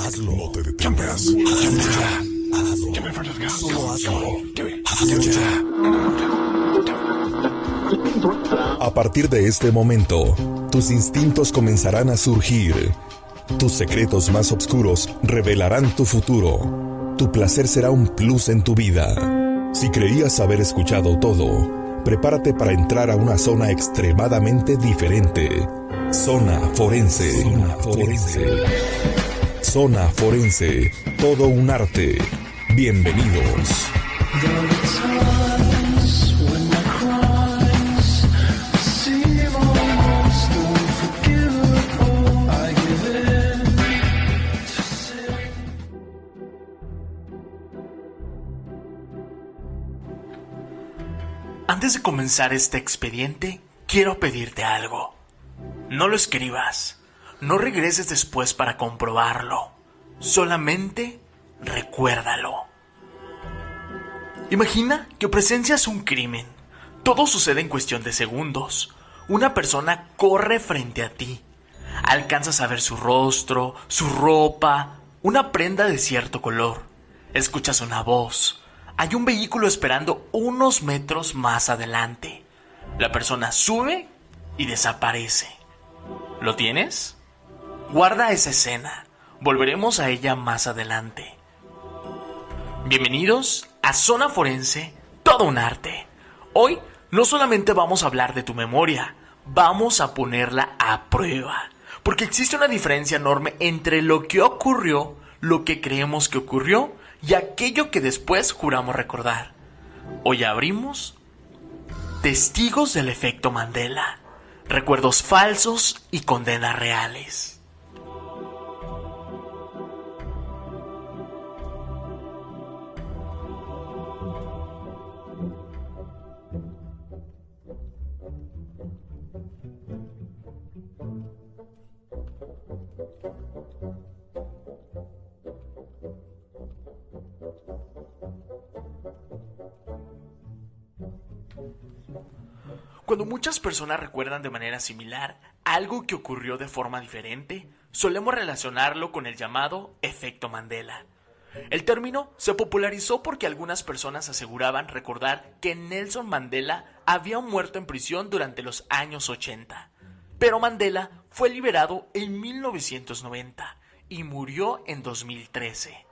Hazlo. No te detengas. Hazlo. Solo hazlo. A partir de este momento, tus instintos comenzarán a surgir. Tus secretos más oscuros revelarán tu futuro. Tu placer será un plus en tu vida. Si creías haber escuchado todo, prepárate para entrar a una zona extremadamente diferente. Zona forense. Zona forense. Zona forense. Todo un arte. Bienvenidos. Antes de comenzar este expediente, quiero pedirte algo. No lo escribas, no regreses después para comprobarlo. Solamente recuérdalo. Imagina que presencias un crimen. Todo sucede en cuestión de segundos. Una persona corre frente a ti. Alcanzas a ver su rostro, su ropa, una prenda de cierto color. Escuchas una voz. Hay un vehículo esperando unos metros más adelante. La persona sube y desaparece. ¿Lo tienes? Guarda esa escena. Volveremos a ella más adelante. Bienvenidos a Zona Forense, todo un arte. Hoy no solamente vamos a hablar de tu memoria, vamos a ponerla a prueba. Porque existe una diferencia enorme entre lo que ocurrió, lo que creemos que ocurrió y aquello que después juramos recordar. Hoy abrimos Testigos del efecto Mandela, recuerdos falsos y condenas reales. Cuando muchas personas recuerdan de manera similar algo que ocurrió de forma diferente, solemos relacionarlo con el llamado efecto Mandela. El término se popularizó porque algunas personas aseguraban recordar que Nelson Mandela había muerto en prisión durante los años 80. Pero Mandela fue liberado en 1990 y murió en 2013.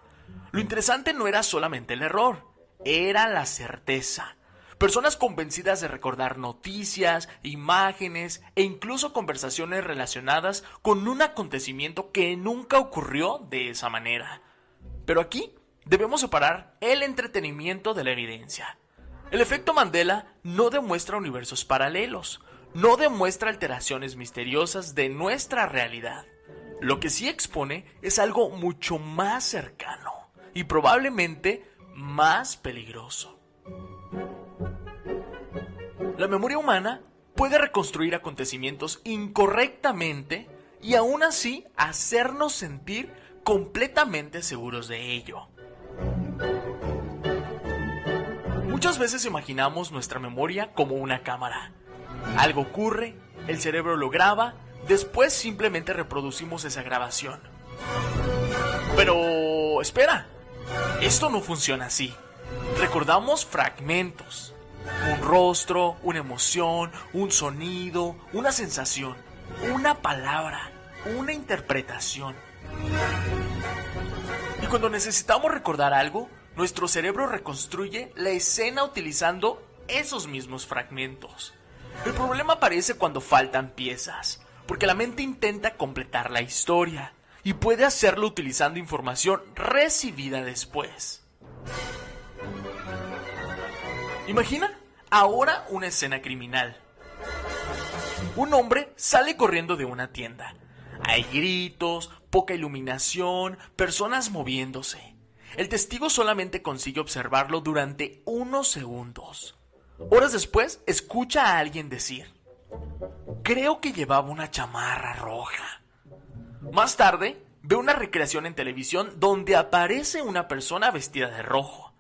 Lo interesante no era solamente el error, era la certeza. Personas convencidas de recordar noticias, imágenes e incluso conversaciones relacionadas con un acontecimiento que nunca ocurrió de esa manera. Pero aquí debemos separar el entretenimiento de la evidencia. El efecto Mandela no demuestra universos paralelos, no demuestra alteraciones misteriosas de nuestra realidad. Lo que sí expone es algo mucho más cercano y probablemente más peligroso. La memoria humana puede reconstruir acontecimientos incorrectamente y aún así hacernos sentir completamente seguros de ello. Muchas veces imaginamos nuestra memoria como una cámara. Algo ocurre, el cerebro lo graba, después simplemente reproducimos esa grabación. Pero espera, esto no funciona así. Recordamos fragmentos. Un rostro, una emoción, un sonido, una sensación, una palabra, una interpretación. Y cuando necesitamos recordar algo, nuestro cerebro reconstruye la escena utilizando esos mismos fragmentos. El problema aparece cuando faltan piezas, porque la mente intenta completar la historia y puede hacerlo utilizando información recibida después. Imagina ahora una escena criminal. Un hombre sale corriendo de una tienda. Hay gritos, poca iluminación, personas moviéndose. El testigo solamente consigue observarlo durante unos segundos. Horas después, escucha a alguien decir: "Creo que llevaba una chamarra roja". Más tarde, ve una recreación en televisión donde aparece una persona vestida de rojo.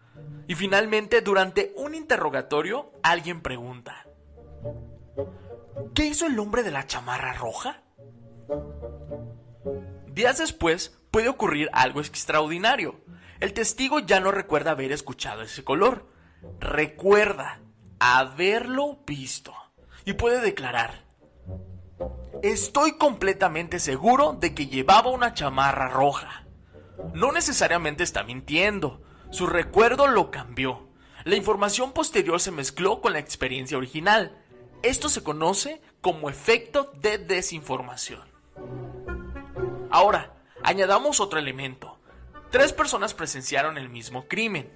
Y finalmente, durante un interrogatorio, alguien pregunta: ¿qué hizo el hombre de la chamarra roja? Días después, puede ocurrir algo extraordinario. El testigo ya no recuerda haber escuchado ese color. Recuerda haberlo visto. Y puede declarar: estoy completamente seguro de que llevaba una chamarra roja. No necesariamente está mintiendo. Su recuerdo lo cambió. La información posterior se mezcló con la experiencia original. Esto se conoce como efecto de desinformación. Ahora, añadamos otro elemento. 3 personas presenciaron el mismo crimen.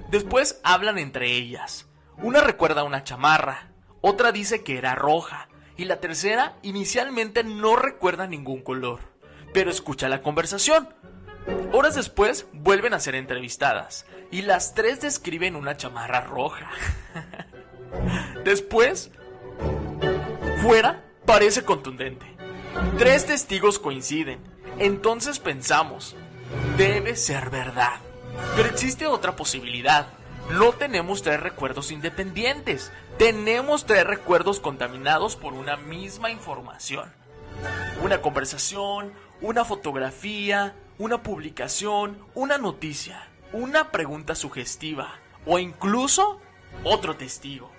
Después hablan entre ellas. Una recuerda una chamarra, otra dice que era roja, y la tercera inicialmente no recuerda ningún color, pero escucha la conversación. Horas después vuelven a ser entrevistadas, y las 3 describen una chamarra roja. Después, fuera, parece contundente. 3 testigos coinciden. Entonces pensamos, debe ser verdad. Pero existe otra posibilidad. No tenemos 3 recuerdos independientes. Tenemos 3 recuerdos contaminados por una misma información. Una conversación, una fotografía, una publicación, una noticia, una pregunta sugestiva o incluso otro testigo.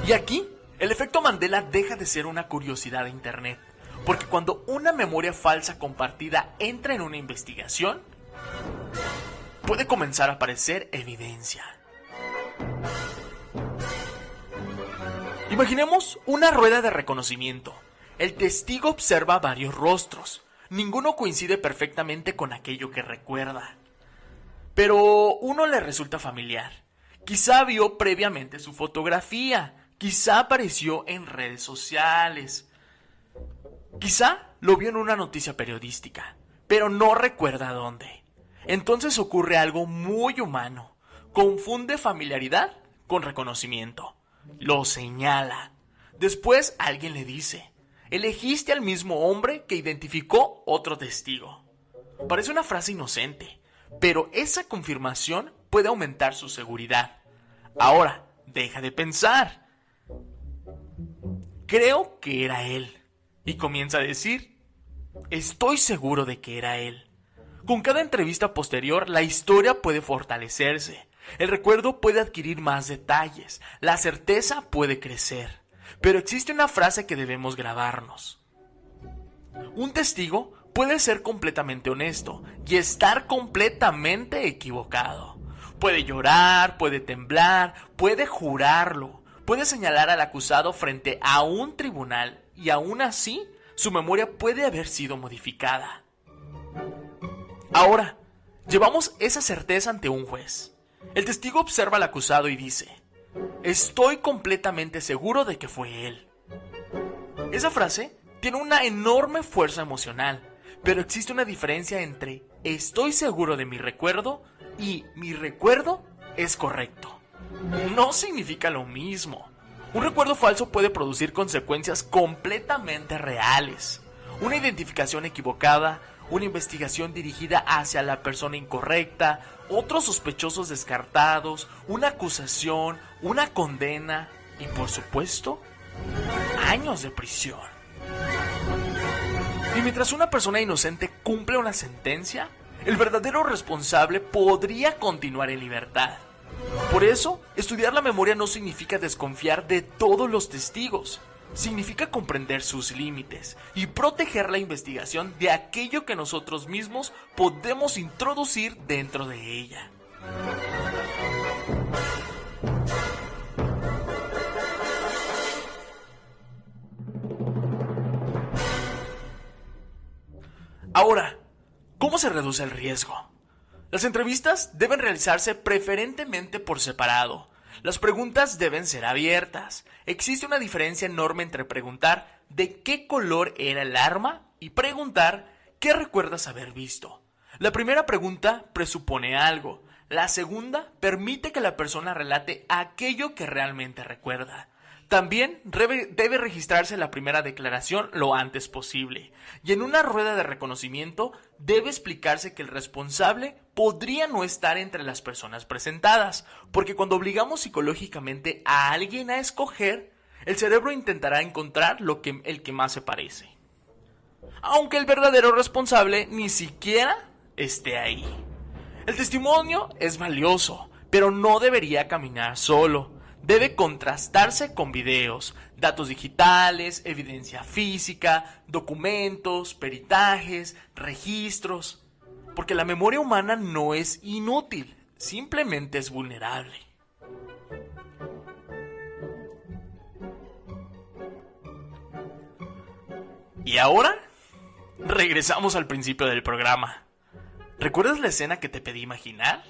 Y aquí, el efecto Mandela deja de ser una curiosidad de internet, porque cuando una memoria falsa compartida entra en una investigación, puede comenzar a aparecer evidencia. Imaginemos una rueda de reconocimiento. El testigo observa varios rostros. Ninguno coincide perfectamente con aquello que recuerda. Pero uno le resulta familiar. Quizá vio previamente su fotografía. Quizá apareció en redes sociales. Quizá lo vio en una noticia periodística, pero no recuerda dónde. Entonces ocurre algo muy humano. Confunde familiaridad con reconocimiento. Lo señala. Después alguien le dice: elegiste al mismo hombre que identificó otro testigo. Parece una frase inocente, pero esa confirmación puede aumentar su seguridad. Ahora, deja de pensar. Creo que era él. Y comienza a decir: estoy seguro de que era él. Con cada entrevista posterior, la historia puede fortalecerse. El recuerdo puede adquirir más detalles. La certeza puede crecer. Pero existe una frase que debemos grabarnos. Un testigo puede ser completamente honesto y estar completamente equivocado. Puede llorar, puede temblar, puede jurarlo, puede señalar al acusado frente a un tribunal y aún así su memoria puede haber sido modificada. Ahora, llevamos esa certeza ante un juez. El testigo observa al acusado y dice: estoy completamente seguro de que fue él. Esa frase tiene una enorme fuerza emocional, pero existe una diferencia entre estoy seguro de mi recuerdo y mi recuerdo es correcto. No significa lo mismo. Un recuerdo falso puede producir consecuencias completamente reales. Una identificación equivocada, una investigación dirigida hacia la persona incorrecta, otros sospechosos descartados, una acusación, una condena y, por supuesto, años de prisión. Y mientras una persona inocente cumple una sentencia, el verdadero responsable podría continuar en libertad. Por eso, estudiar la memoria no significa desconfiar de todos los testigos. Significa comprender sus límites y proteger la investigación de aquello que nosotros mismos podemos introducir dentro de ella. Ahora, ¿cómo se reduce el riesgo? Las entrevistas deben realizarse preferentemente por separado. Las preguntas deben ser abiertas. Existe una diferencia enorme entre preguntar ¿de qué color era el arma? Y preguntar ¿qué recuerdas haber visto? La primera pregunta presupone algo. La segunda permite que la persona relate aquello que realmente recuerda. También debe registrarse la primera declaración lo antes posible. Y en una rueda de reconocimiento debe explicarse que el responsable podría no estar entre las personas presentadas, porque cuando obligamos psicológicamente a alguien a escoger, el cerebro intentará encontrar el que más se parece. aunque el verdadero responsable ni siquiera esté ahí. El testimonio es valioso, pero no debería caminar solo. Debe contrastarse con videos, datos digitales, evidencia física, documentos, peritajes, registros. Porque la memoria humana no es inútil, simplemente es vulnerable. Y ahora, regresamos al principio del programa. ¿Recuerdas la escena que te pedí imaginar?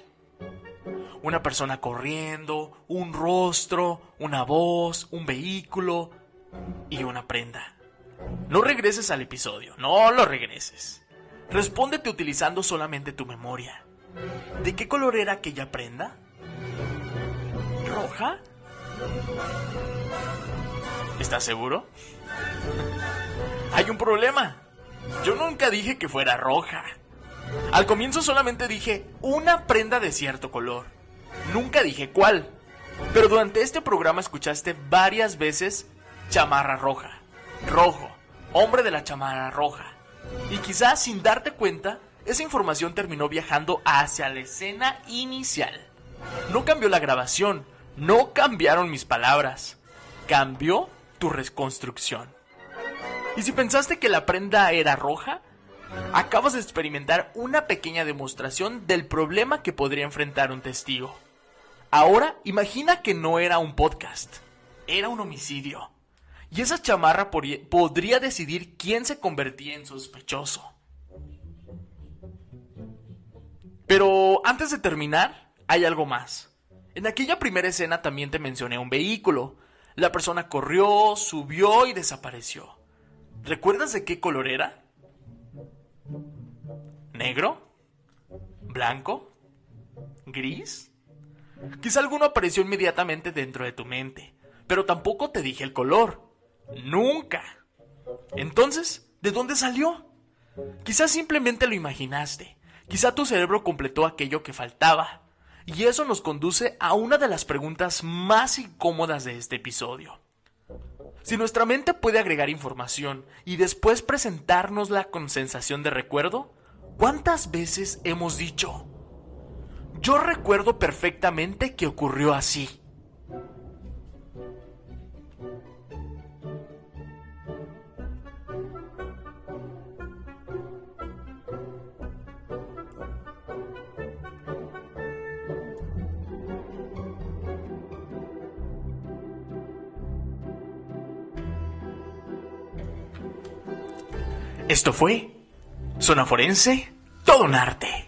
Una persona corriendo, un rostro, una voz, un vehículo y una prenda. No regreses al episodio, no lo regreses. Respóndete utilizando solamente tu memoria. ¿De qué color era aquella prenda? ¿Roja? ¿Estás seguro? Hay un problema. Yo nunca dije que fuera roja. Al comienzo solamente dije una prenda de cierto color. Nunca dije cuál. Pero durante este programa escuchaste varias veces chamarra roja, rojo, hombre de la chamarra roja. Y quizás sin darte cuenta, esa información terminó viajando hacia la escena inicial. No cambió la grabación, no cambiaron mis palabras. Cambió tu reconstrucción. Y si pensaste que la prenda era roja, acabas de experimentar una pequeña demostración del problema que podría enfrentar un testigo. Ahora, imagina que no era un podcast, era un homicidio. Y esa chamarra podría decidir quién se convertía en sospechoso. Pero antes de terminar, hay algo más. En aquella primera escena también te mencioné un vehículo. La persona corrió, subió y desapareció. ¿Recuerdas de qué color era? ¿Negro? ¿Blanco? ¿Gris? Quizá alguno apareció inmediatamente dentro de tu mente, pero tampoco te dije el color. ¡Nunca! Entonces, ¿de dónde salió? Quizá simplemente lo imaginaste. Quizá tu cerebro completó aquello que faltaba. Y eso nos conduce a una de las preguntas más incómodas de este episodio. Si nuestra mente puede agregar información y después presentárnosla con sensación de recuerdo, ¿cuántas veces hemos dicho: yo recuerdo perfectamente que ocurrió así? Esto fue Zona Forense, todo un arte.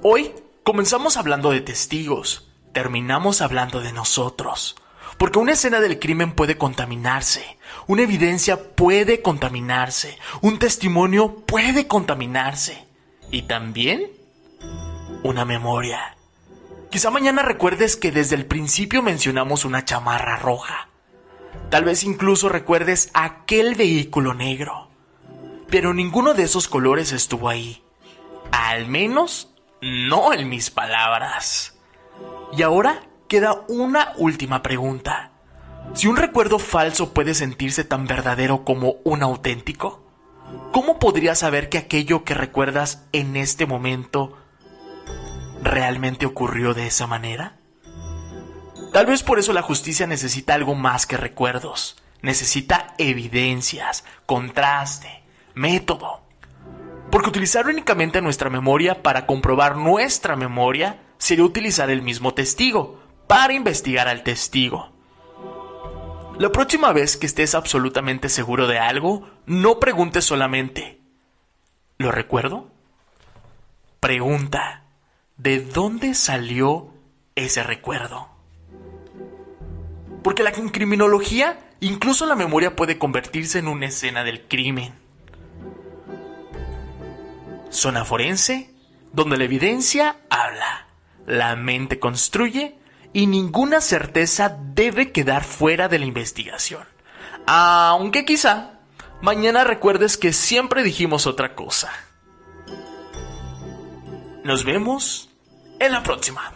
Hoy comenzamos hablando de testigos, terminamos hablando de nosotros. Porque una escena del crimen puede contaminarse, una evidencia puede contaminarse, un testimonio puede contaminarse. Y también una memoria. Quizá mañana recuerdes que desde el principio mencionamos una chamarra roja. Tal vez incluso recuerdes aquel vehículo negro. Pero ninguno de esos colores estuvo ahí. Al menos, no en mis palabras. Y ahora queda una última pregunta. Si un recuerdo falso puede sentirse tan verdadero como un auténtico, ¿cómo podrías saber que aquello que recuerdas en este momento realmente ocurrió de esa manera? Tal vez por eso la justicia necesita algo más que recuerdos. Necesita evidencias, contraste, método. Porque utilizar únicamente nuestra memoria para comprobar nuestra memoria sería utilizar el mismo testigo para investigar al testigo. La próxima vez que estés absolutamente seguro de algo, no preguntes solamente ¿lo recuerdo? Pregunta: ¿de dónde salió ese recuerdo? Porque en criminología, incluso la memoria puede convertirse en una escena del crimen. Zona Forense, donde la evidencia habla, la mente construye y ninguna certeza debe quedar fuera de la investigación. Aunque quizá mañana recuerdes que siempre dijimos otra cosa. Nos vemos en la próxima.